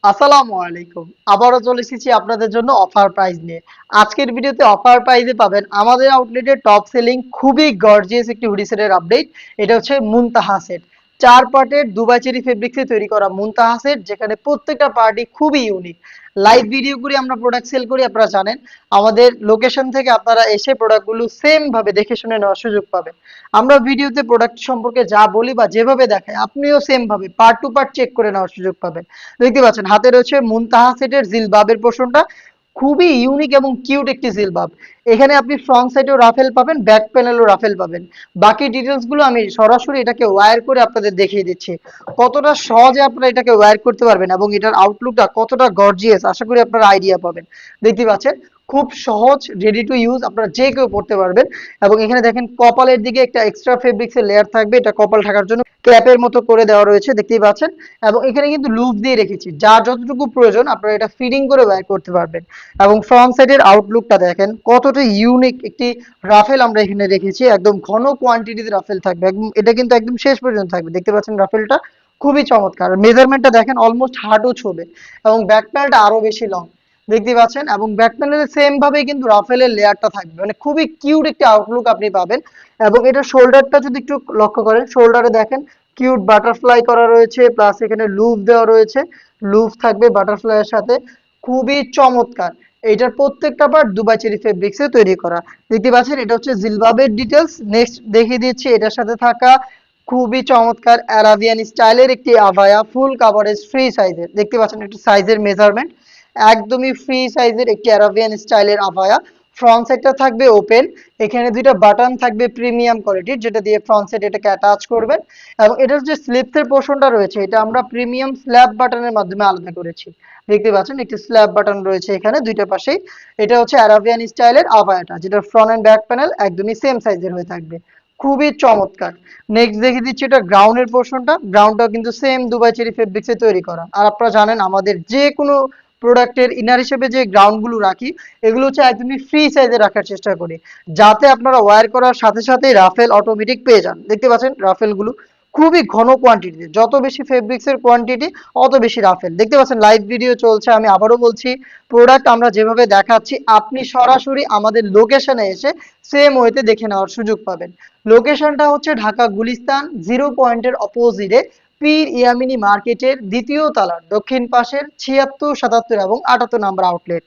আসসালামু আলাইকুম। আবারও চলে এসেছি আপনাদের জন্য অফার প্রাইস নিয়ে। আজকের ভিডিওতে অফার প্রাইসে পাবেন আমাদের আউটলেটের টপ সেলিং খুবই গর্জিয়াস একটি হুডি সেটের আপডেট। এটা হচ্ছে মুনতাহা সেট। 4 পার্টের দুবাই চেরি ফেব্রিক্সে তৈরি করা মুনতাহা সেট, যেখানে প্রত্যেকটা পার্টই খুবই ইউনিক। লাইভ ভিডিও করে আমরা প্রোডাক্ট সেল করি, আপনারা জানেন। আমাদের লোকেশন থেকে আপনারা এসে প্রোডাক্টগুলো সেম ভাবে দেখে শুনে নেওয়ার সুযোগ পাবেন। আমরা ভিডিওতে প্রোডাক্ট সম্পর্কে যা বলি বা যেভাবে দেখাই, আপনিও সেম ভাবে পার্ট টু পার্ট চেক করে নেওয়ার সুযোগ পাবেন। দেখতে পাচ্ছেন হাতে রয়েছে মুনতাহা সেটের জিলবাবের পোর্শনটা। খুবই ইউনিক এবং কিউট একটি জিলবাব। এখানে আপনি ফ্রন্ট সাইডেও রাফেল পাবেন, ব্যাক প্যানেলও রাফেল পাবেন। বাকি ডিটেলস গুলো আমি সরাসরি এটাকে ওয়্যার করে আপনাদের দেখিয়ে দিচ্ছি কতটা সহজে আপনারা এটাকে ওয়্যার করতে পারবেন এবং এটার আউটলুকটা কতটা গর্জিয়াস, আশা করি আপনারা আইডিয়া পাবেন। দেখতে পাচ্ছেন খুব সহজ, রেডি টু ইউজ, আপনারা যে কেউ পড়তে পারবেন। এবং এখানে দেখেন কপালের দিকে একটা এক্সট্রা ফেব্রিক্স এর লেয়ার থাকবে, এটা কপাল ঢাকার জন্য ক্যাপের মতো করে দেওয়া রয়েছে, দেখতেই পাচ্ছেন। এবং এখানে কিন্তু লুপ দিয়ে রেখেছি, যার যতটুকু প্রয়োজন আপনারা এটা ফিটিং করে ওয়্যার করতে পারবেন। এবং ফ্রন্ট সাইডের আউটলুকটা দেখেন কতটা ইউনিক একটি রাফেল আমরা এখানে রেখেছি। একদম ঘন কোয়ান্টিটিতে রাফেল থাকবে, একদম এটা কিন্তু একদম শেষ পর্যন্ত থাকবে। দেখতে পাচ্ছেন রাফেলটা খুবই চমৎকার, মেজারমেন্টটা দেখেন অলমোস্ট হাঁটু ছোবে। এবং ব্যাক প্যানেলটা আরো বেশি লং, দেখতে পাচ্ছেন। এবং ব্যাক প্যানেলের সেম ভাবে কিন্তু রাফেলের লেয়ারটা থাকবে, মানে খুবই কিউট একটি আউটলুক আপনি পাবেন। এবং এটা শোল্ডারটা যদি একটু লক্ষ্য করেন, শোল্ডারে দেখেন কিউট বাটারফ্লাই করা রয়েছে, প্লাস এখানে লুপ দেওয়া রয়েছে। লুপ থাকবে বাটারফ্লাই এর সাথে, খুবই চমৎকার। এইটার প্রত্যেকটা পার্ট দুবাই চেরি ফেব্রিক্সে তৈরি করা। দেখতে পাচ্ছেন এটা হচ্ছে জিলবাবের ডিটেলস। নেক্সট দেখিয়ে দিচ্ছি এটার সাথে থাকা খুবই চমৎকার অ্যারাবিয়ান স্টাইলের একটি আভায়া, ফুল কাভারেজ ফ্রি সাইজের। দেখতে পাচ্ছেন একটু সাইজের মেজারমেন্ট, একদমই ফ্রি সাইজের একটি অ্যারাবিয়ান স্টাইলের আভায়া। ফ্রন্ট সাইডটা থাকবে ওপেন, এখানে দুইটা বাটন থাকবে প্রিমিয়াম কোয়ালিটির, যেটা দিয়ে ফ্রন্ট সাইড এটাকে অ্যাটাচ করবেন। এবং এটার যে স্লিপসের পোর্শনটা রয়েছে, এটা আমরা প্রিমিয়াম স্ল্যাব বাটনের মাধ্যমে আলাদা করেছি। দেখতে পাচ্ছেন একটি স্ল্যাব বাটন রয়েছে এখানে দুইটা পাশেই। এটা হচ্ছে অ্যারাবিয়ান স্টাইলের আভায়াটা, যেটা ফ্রন্ট এন্ড ব্যাক প্যানেল একদমই সেম সাইজের হয়ে থাকবে, খুবই চমৎকার। নেক্সট দেখিয়ে দিচ্ছি এটা গ্রাউন্ডের পোর্শনটা। গ্রাউন্ডটাও কিন্তু সেম দুবাই চেরি ফেব্রিক্সে তৈরি করা। আর আপনারা জানেন আমাদের যে কোনো প্রোডাক্টের ইনার হিসেবে যে গ্রাউন্ড গুলো রাখি, এগুলো হচ্ছে একদমই ফ্রি সাইজে রাখার চেষ্টা করি, যাতে আপনারা ওয়্যার করার সাথে সাথে রাফেল অটোমেটিক পেয়ে যান। দেখতে পাচ্ছেন রাফেল গুলো খুবই ঘন কোয়ান্টিটি, যত বেশি ফেব্রিক্স এর কোয়ান্টিটি অত বেশি রাফেল। দেখতে পাচ্ছেন লাইভ ভিডিও চলছে, আমি আবারও বলছি প্রোডাক্ট আমরা যেভাবে দেখাচ্ছি আপনি সরাসরি আমাদের লোকেশনে এসে সেম ওয়েতে দেখে নেওয়ার সুযোগ পাবেন। লোকেশনটা হচ্ছে ঢাকা গুলিস্তান 0 পয়েন্টের অপোজিটে, পীর ইয়ামিনী মার্কেটের দ্বিতীয় তলার দক্ষিণ পাশের 76, 77 এবং 78 নাম্বার আউটলেট।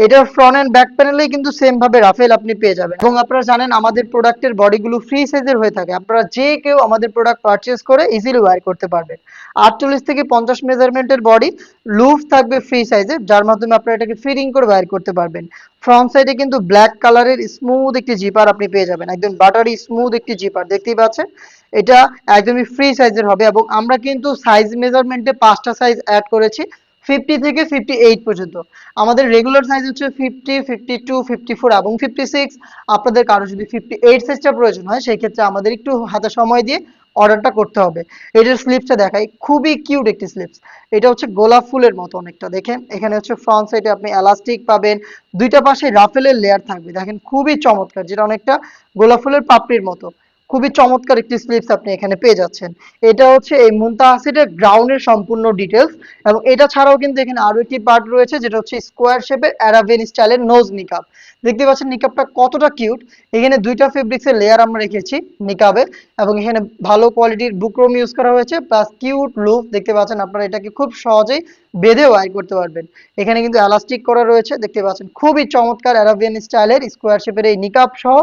এটার ফ্রন্ট এন্ড ব্যাক প্যানেলেই কিন্তু সেম ভাবে রাফেল আপনি পেয়ে যাবেন। এবং আপনারা জানেন আমাদের প্রোডাক্টের বডিগুলো ফ্রি সাইজের হয়ে থাকে, আপনারা যে কেউ আমাদের প্রোডাক্ট পারচেজ করে ইজিলি ওয়্যার করতে পারবেন। 48 থেকে 50 মেজারমেন্টের বডি, লুপ থাকবে ফ্রি সাইজের, যার মাধ্যমে আপনারা এটাকে ফিটিং করে ওয়্যার করতে পারবেন। ফ্রন্ট সাইডে কিন্তু ব্ল্যাক কালারের স্মুথ একটি জিপার আপনি পেয়ে যাবেন, একদম বাটারি স্মুথ একটি জিপার, দেখতেই পাচ্ছেন। এটা একদমই ফ্রি সাইজের হবে। এবং আমরা কিন্তু সাইজ মেজারমেন্টে 5টা সাইজ অ্যাড করেছি, 50 থেকে 58 পর্যন্ত। আমাদের রেগুলার সাইজ হচ্ছে 50, 52, 54 এবং 56। আপনাদের কারো যদি 58 সাইজটা প্রয়োজন হয়, সেই ক্ষেত্রে আমাদের একটু হাতে সময় দিয়ে অর্ডারটা করতে হবে। এটার স্লিপসটা দেখাই, খুবই কিউট একটি স্লিপস। এটা হচ্ছে গোলাপ ফুলের মতো অনেকটা, দেখেন এখানে হচ্ছে ফ্রন্ট সাইডে আপনি এলাস্টিক পাবেন, দুইটা পাশে রাফেলের লেয়ার থাকবে, দেখেন খুবই চমৎকার, যেটা অনেকটা গোলাপ ফুলের পাপড়ির মতো। খুবই চমৎকার একটি স্লিপস আপনি এখানে পেয়ে যাচ্ছেন। এটা হচ্ছে এই মুনতাহা সেটের গ্রাউন্ডের সম্পূর্ণ ডিটেলস। এবং এটা ছাড়াও কিন্তু এখানে আরো একটি পার্ট রয়েছে, যেটা হচ্ছে স্কোয়ার শেপের অ্যারাবিয়ান স্টাইলের নোজ নিকাব। দেখতে পাচ্ছেন নিকাবটা কতটা কিউট। এখানে দুইটা ফেব্রিক্সের লেয়ার আমরা রেখেছি নিকাবে। এবং এখানে ভালো কোয়ালিটির বুকরম ইউজ করা হয়েছে, প্লাস কিউট লুক। দেখতে পাচ্ছেন আপনারা এটাকে খুব সহজেই বেঁধে ওয়্যার করতে পারবেন। এখানে কিন্তু এলাস্টিক করা রয়েছে, দেখতে পাচ্ছেন খুবই চমৎকার অ্যারাবিয়ান স্টাইলের স্কোয়ার শেপের এই নিকাব সহ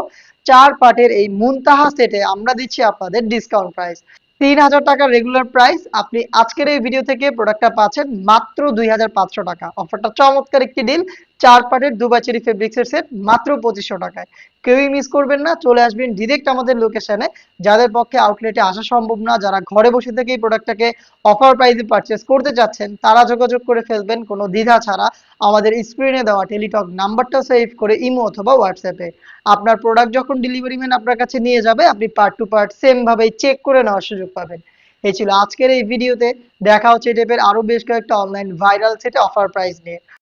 4 পার্টের এই মুনতাহা সেটে আমরা দিচ্ছি আপনাদের ডিসকাউন্ট প্রাইস 3000 টাকা রেগুলার প্রাইস। আপনি আজকের এই ভিডিও থেকে প্রোডাক্টটা পাচ্ছেন মাত্র 2500 টাকা। অফারটা চমৎকার একটি ডিল। 4 পার্টের দুবাই চেরি ফেব্রিক্সের সেট মাত্র 2500 টাকায়। কেউই মিস করবেন না, চলে আসবেন ডিরেক্ট আমাদের লোকেশনে। যাদের পক্ষে আউটলেটে আসা সম্ভব না, যারা ঘরে বসে থেকেই প্রোডাক্টটাকে অফার প্রাইসে পারচেজ করতে চাচ্ছেন, তারা যোগাযোগ করে ফেলবেন কোনো দ্বিধা ছাড়া আমাদের স্ক্রিনে দেওয়া টেলিটক নাম্বারটা সেভ করে ইমো অথবা হোয়াটসঅ্যাপে। আপনার প্রোডাক্ট যখন ডেলিভারি ম্যান আপনার কাছে নিয়ে যাবে, আপনি পার্ট টু পার্ট সেম ভাবেই চেক করে নেওয়ার সুযোগ পাবেন। এই ছিল আজকের এই ভিডিওতে। দেখা হচ্ছে এই টাইপের আরো বেশ কয়েকটা অনলাইন ভাইরাল সেটে অফার প্রাইস নিয়ে।